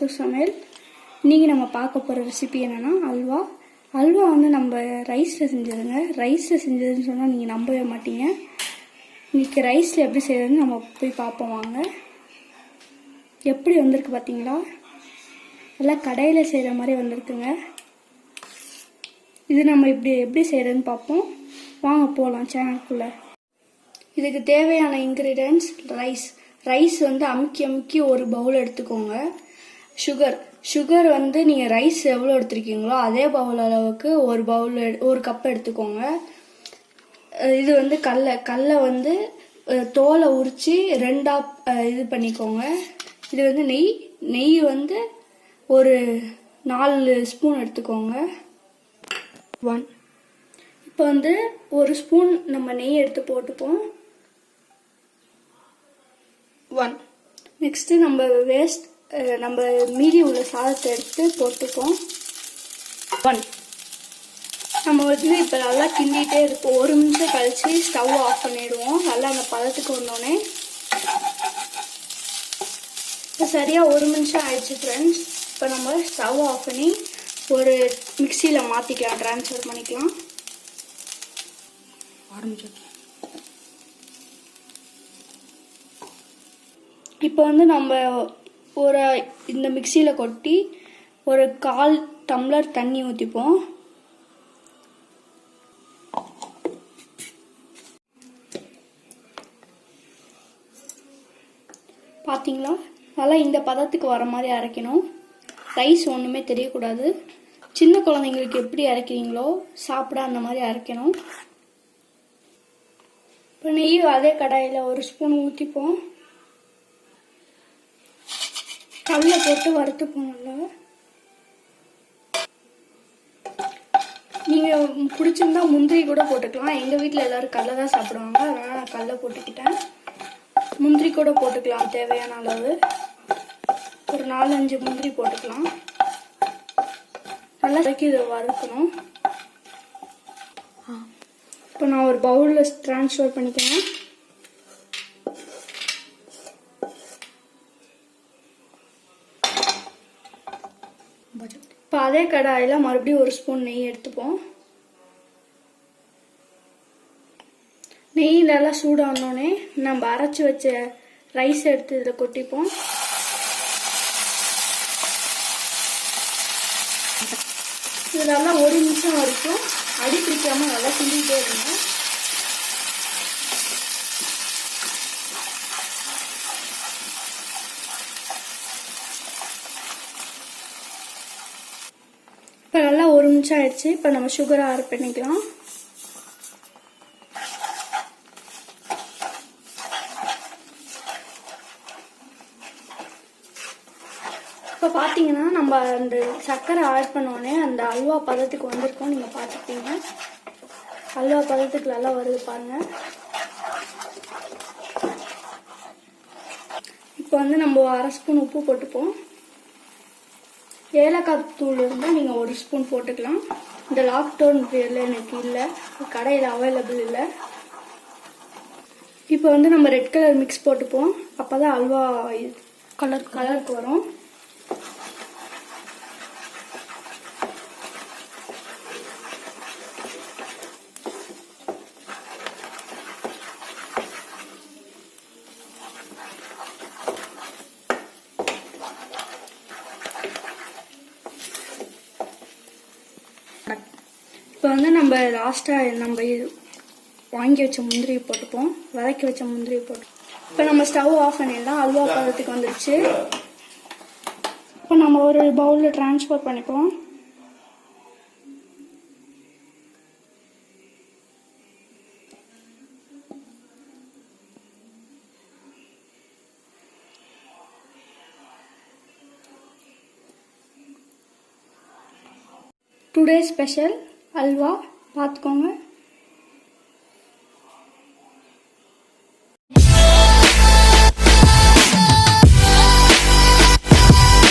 வாசு சமையல். இன்றைக்கி நம்ம பார்க்க போகிற ரெசிபி என்னென்னா அல்வா. அல்வா வந்து நம்ம ரைஸில் செஞ்சதுங்க. ரைஸில் செஞ்சதுன்னு சொன்னால் நீங்கள் நம்பவே மாட்டீங்க. இன்றைக்கி ரைஸில் எப்படி செய்யறதுன்னு நம்ம போய் பார்ப்போம் வாங்க. எப்படி வந்திருக்கு பார்த்தீங்களா? எல்லாம் கடையில் செய்கிற மாதிரி வந்திருக்குங்க. இது நம்ம எப்படி செய்கிறதுன்னு பார்ப்போம் வாங்க, போகலாம் சேனலுக்குள்ளே. இதுக்கு தேவையான இன்க்ரீடியன்ட்ஸ் ரைஸ் வந்து அமுக்கி ஒரு பவுல் எடுத்துக்கோங்க. சுகர் வந்து நீங்கள் ரைஸ் எவ்வளோ எடுத்துருக்கீங்களோ அதே பவுல் அளவுக்கு ஒரு கப் எடுத்துக்கோங்க. இது வந்து கடலை வந்து தோலை உரித்து ரெண்டாக இது பண்ணிக்கோங்க. இது வந்து நெய் வந்து ஒரு 4 ஸ்பூன் எடுத்துக்கோங்க. இப்போ வந்து ஒரு ஸ்பூன் நம்ம நெய் எடுத்து போட்டுப்போம். நெக்ஸ்ட்டு நம்ம மீதி உள்ள சாதத்தை எடுத்து போட்டுப்போம். நம்ம வந்து இப்போ நல்லா கிண்டிகிட்டே இருப்போம். 1 நிமிஷம் கழித்து ஸ்டவ் ஆஃப் பண்ணிடுவோம். நல்லா அந்த பதத்துக்கு வந்தோடனே இப்போ சரியாக 1 நிமிஷம் ஆயிடுச்சு ஃப்ரெண்ட்ஸ். இப்போ நம்ம ஸ்டவ் ஆஃப் பண்ணி ஒரு மிக்சியில் மாற்றிக்கலாம், ட்ரான்ஸ்ஃபர் பண்ணிக்கலாம். இப்போ வந்து நம்ம இந்த மிக்சியில் கொட்டி ஒரு 1/4 டம்ளர் தண்ணி ஊற்றிப்போம். பார்த்தீங்களா? நல்லா இந்த பதத்துக்கு வர மாதிரி அரைக்கணும். ரைஸ் ஒன்றுமே தெரியக்கூடாது. சின்ன குழந்தைங்களுக்கு எப்படி அரைக்கிறீங்களோ சாப்பிட அந்த மாதிரி அரைக்கணும். இப்போ நெய் அதே கடாயில் 1 ஸ்பூன் ஊற்றிப்போம். கடலை போட்டு வறுத்துப்போம் நல்லா. நீங்கள் பிடிச்சிருந்தா முந்திரி கூட போட்டுக்கலாம். எங்கள் வீட்டில் எல்லோரும் கடலை தான் சாப்பிடுவாங்க, அதனால் நான் கடலை போட்டுக்கிட்டேன். முந்திரி கூட போட்டுக்கலாம் தேவையான அளவு. ஒரு 4-5 முந்திரி போட்டுக்கலாம். நல்லா இதை வறுக்கணும். இப்போ நான் ஒரு பவுலில் ட்ரான்ஸ்ஃபர் பண்ணிக்கிறேன். இப்போ அதே கடாயில் மறுபடியும் 1 ஸ்பூன் நெய் எடுத்துப்போம். நெய் நல்லா சூடானோடனே நம்ம அரைச்சி வச்ச ரைஸ் எடுத்து இதில் கொட்டிப்போம். இது நல்லா 1 நிமிஷம் வரைக்கும் அடி பிடிக்காமல் நல்லா கிண்டிகிட்டே இருங்க. இப்போ நல்லா 1 நிமிஷம் ஆயிடுச்சு. இப்போ நம்ம சுகரை ஆட் பண்ணிக்கலாம். இப்போ பார்த்தீங்கன்னா நம்ம அந்த சர்க்கரை ஆட் பண்ணோடனே அந்த அல்வா பதத்துக்கு வந்திருக்கோம். நீங்கள் பார்த்துப்பீங்க, அல்வா பதத்துக்கு நல்லா வருது பாருங்கள். இப்போ வந்து நம்ம 1/2 ஸ்பூன் உப்பு போட்டுப்போம். ஏலக்காய் தூள் இருந்தால் நீங்கள் 1 ஸ்பூன் போட்டுக்கலாம். இந்த லாக்டவுன் பீரியடில் எனக்கு இல்லை, கடையில் அவைலபிள் இல்லை. இப்போ வந்து நம்ம ரெட் கலர் மிக்ஸ் போட்டுப்போம். அப்போ தான் அல்வா கலருக்கு வரும். இப்போ வந்து நம்ம லாஸ்ட்டாக நம்ம வாங்கி வச்ச முந்திரியை போட்டுப்போம். வதக்கி வச்ச முந்திரியை போட்டு இப்போ நம்ம ஸ்டவ் ஆஃப் பண்ணிடலாம். அல்வா பதத்துக்கு வந்துடுச்சு. இப்போ நம்ம ஒரு பவுலில் ட்ரான்ஸ்ஃபர் பண்ணிப்போம். டுடே ஸ்பெஷல் அல்வா பார்த்துக்கோங்க.